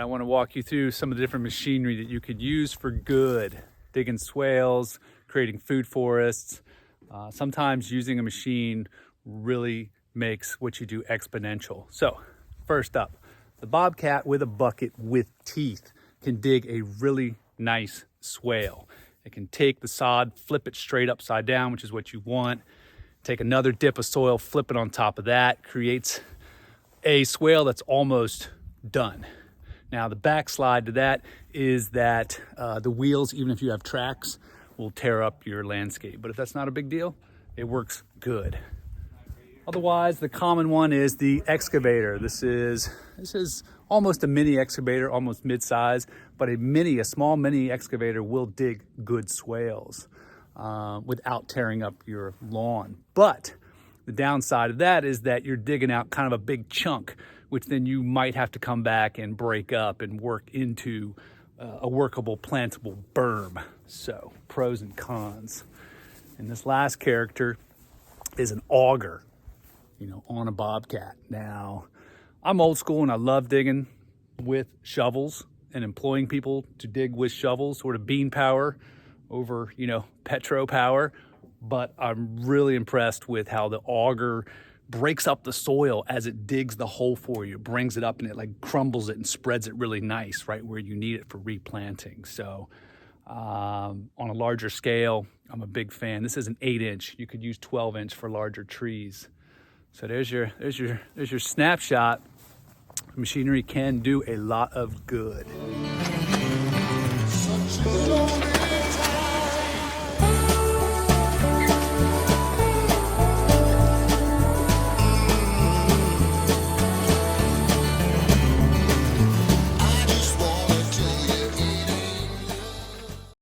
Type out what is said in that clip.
I want to walk you through some of the different machinery that you could use for good. Digging swales, creating food forests. Sometimes using a machine really makes what you do exponential. So first up, the Bobcat with a bucket with teeth can dig a really nice swale. It can take the sod, flip it straight upside down, which is what you want. Take another dip of soil, flip it on top of that, creates a swale that's almost done. Now the backslide to that is that the wheels, even if you have tracks, will tear up your landscape. But if that's not a big deal, it works good. Otherwise, the common one is the excavator. This is almost a mini excavator, almost mid-size, but a small mini excavator will dig good swales without tearing up your lawn. But the downside of that is that you're digging out kind of a big chunk, which then you might have to come back and break up and work into a workable plantable berm. So pros and cons. And this last character is an auger, on a Bobcat. Now, I'm old school and I love digging with shovels and employing people to dig with shovels, sort of bean power over, petro power. But I'm really impressed with how the auger breaks up the soil as it digs the hole for you, brings it up and it like crumbles it and spreads it really nice right where you need it for replanting. So on a larger scale, I'm a big fan. This is an 8-inch. You could use 12-inch for larger trees. So there's your snapshot. Machinery can do a lot of good.